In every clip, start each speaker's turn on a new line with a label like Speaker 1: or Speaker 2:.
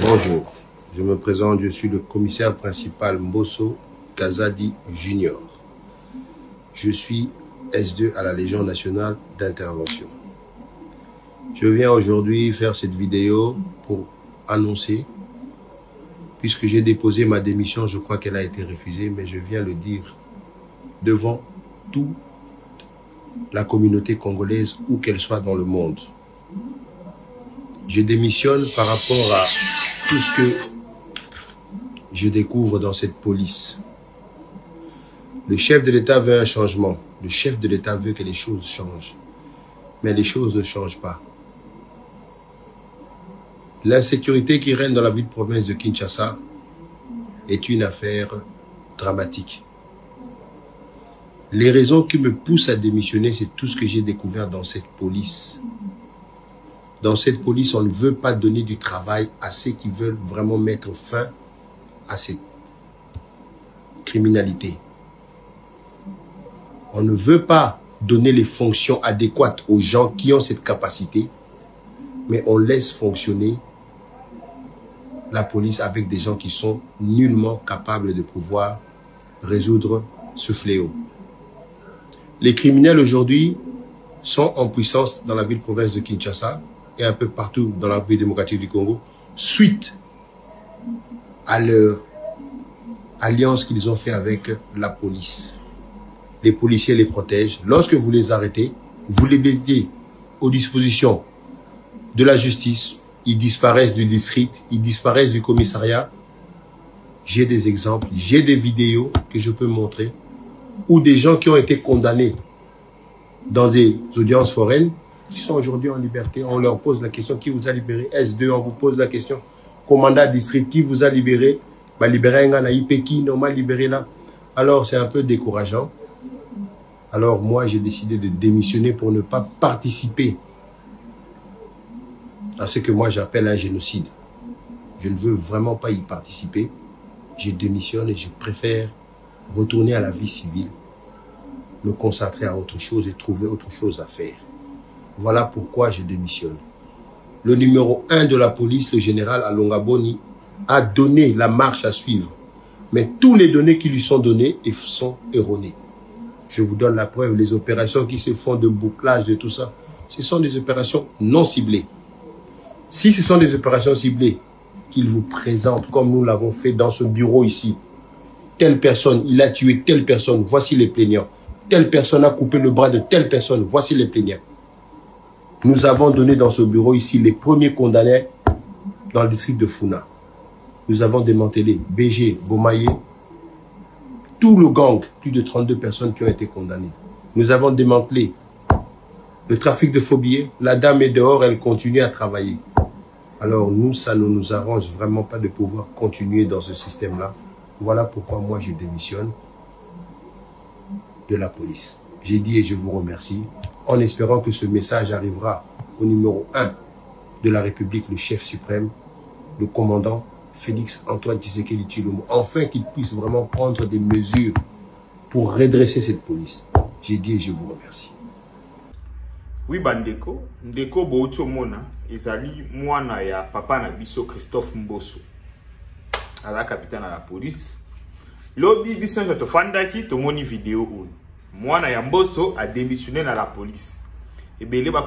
Speaker 1: Bonjour, je me présente, je suis le commissaire principal Mbosso Kazadi Junior. Je suis S2 à la Légion nationale d'intervention. Je viens aujourd'hui faire cette vidéo pour annoncer, puisque j'ai déposé ma démission, je crois qu'elle a été refusée, mais je viens le dire devant toute la communauté congolaise, où qu'elle soit dans le monde. Je démissionne par rapport à tout ce que je découvre dans cette police. Le chef de l'État veut un changement. Le chef de l'État veut que les choses changent. Mais les choses ne changent pas. L'insécurité qui règne dans la ville-province de Kinshasa est une affaire dramatique. Les raisons qui me poussent à démissionner, c'est tout ce que j'ai découvert dans cette police. Dans cette police, on ne veut pas donner du travail à ceux qui veulent vraiment mettre fin à cette criminalité. On ne veut pas donner les fonctions adéquates aux gens qui ont cette capacité, mais on laisse fonctionner la police avec des gens qui sont nullement capables de pouvoir résoudre ce fléau. Les criminels aujourd'hui sont en puissance dans la ville-province de Kinshasa et un peu partout dans la République démocratique du Congo, suite à leur alliance qu'ils ont fait avec la police. Les policiers les protègent. Lorsque vous les arrêtez, vous les mettez aux dispositions de la justice, ils disparaissent du district, ils disparaissent du commissariat. J'ai des exemples, j'ai des vidéos que je peux montrer, où des gens qui ont été condamnés dans des audiences foraines, qui sont aujourd'hui en liberté, on leur pose la question, qui vous a libéré? S2, on vous pose la question, commandant district, qui vous a libéré? Bah, libéré un gars, qui non m'a libéré là. Alors c'est un peu décourageant. Alors moi j'ai décidé de démissionner pour ne pas participer à ce que moi j'appelle un génocide. Je ne veux vraiment pas y participer. Je démissionne et je préfère retourner à la vie civile, me concentrer à autre chose et trouver autre chose à faire. Voilà pourquoi je démissionne. Le numéro 1 de la police, le général Alonga Boni, a donné la marche à suivre. Mais tous les données qui lui sont données sont erronées. Je vous donne la preuve, les opérations qui se font de bouclage, de tout ça, ce sont des opérations non ciblées. Si ce sont des opérations ciblées qu'il vous présente, comme nous l'avons fait dans ce bureau ici, telle personne, il a tué telle personne, voici les plaignants. Telle personne a coupé le bras de telle personne, voici les plaignants. Nous avons donné dans ce bureau ici les premiers condamnés dans le district de Funa. Nous avons démantelé BG, Bomaye, tout le gang, plus de 32 personnes qui ont été condamnées. Nous avons démantelé le trafic de faux billets. La dame est dehors, elle continue à travailler. Alors nous, ça ne nous arrange vraiment pas de pouvoir continuer dans ce système-là. Voilà pourquoi moi je démissionne de la police. J'ai dit et je vous remercie, en espérant que ce message arrivera au numéro 1 de la République, le chef suprême, le commandant Félix Antoine Tshisekedi Tshilombo, enfin qu'il puisse vraiment prendre des mesures pour redresser cette police. J'ai dit et je vous remercie.
Speaker 2: Oui, bandeko, ndeko bouto mona, ezali mwana ya papa na biso Christophe Mbosso, ala capitaine à la police. Lobi biso to fandaki to moni vidéo oyo. Mwana ya Mbosso a démissionné dans la police. Et bien, il va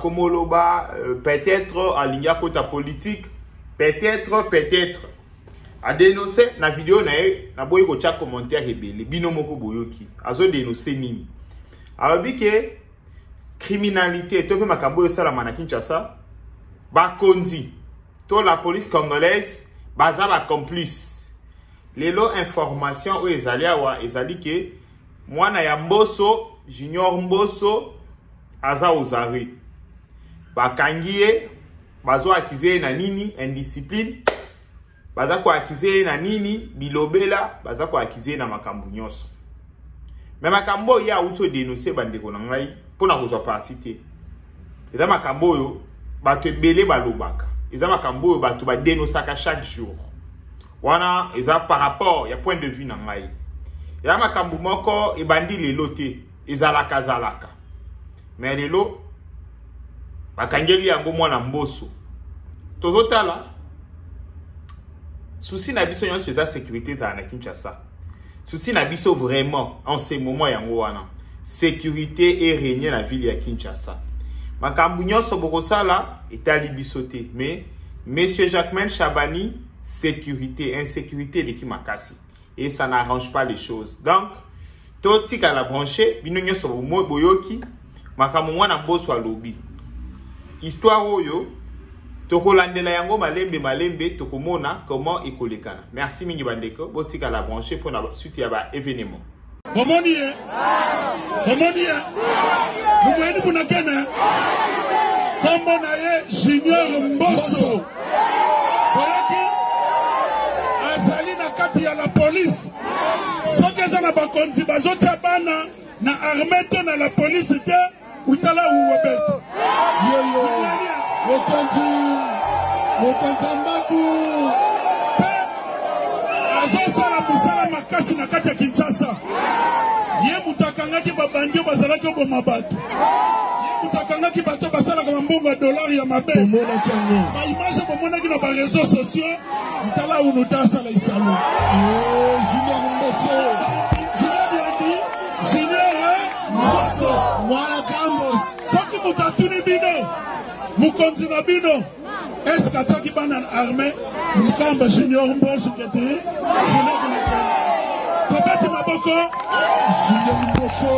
Speaker 2: peut-être aligner côté politique, peut-être. A dénoncé la vidéo na boy ko cha commentaire rebelle binomoko boyoki. Azo dénoncer nini. Alors bi que criminalité to pe makambo sala na Kinshasa ba kondi to la police congolaise baza ba complice. Lelo information o ezali que mwana ya Mbosso Junior Mbosso aza ozari bakangie bazo akize na nini indiscipline baza ko akize na nini bilobela baza ko akize na makambo nyonso mais makambo ya auto dénoncer bandeko na ngai pona kozwa parti te eza makambo yo bato ebele balobaka eza makambo yo bato ba dénoncaka chaque jour wana eza par rapport ya point de vue na ngai ya makambo moko ebandi lelo te ezalaka mais lelo bakangeli yango mwana Mbosso tozotala souci na biso yon la sécurité za na Kinshasa. Souci na biso vraiment en ce moment yango wana. Sécurité et régner la ville ya Kinshasa. Makambu nyonso bokosala etali biso te, mais monsieur Jacquemain Chabani, sécurité, insécurité de Kimakasi. Et ça n'arrange pas les choses. Donc, tout tika la branché, bino nyonso boyoki, makambu mwana mboso alobi. Histoire oyo, tokolandela yango malembe tokomona comment ekolekana. Merci mingi bandeko, botika la branché pour la suite ya ba événement.
Speaker 3: Bomoni nous voyons pour Kenya comme on a Junior Mbosso azali na kati ya la police soki eza na bakonzi bazotia bana na armée to na la police te utala uwabeto yoyo mokonzi mbaku azosala musala makasi na kati ya Kinshasa. Ye mutakangaki babandio bazalaki oboma bato. Ye mutakangaki bato basala kama mbongo ya dolari ya mabe. Ba image bomonaki na ba réseaux sociaux mutala unutasa la isalu. Junior Mbosso. Junior Mbosso. Mwana Kambos. Soki mutatuni bino. Mukonzi na bino. Est-ce qu'ataki bana armée mukamba Junior Mbosso kete? Junior Mbosso. Junior Mbosso.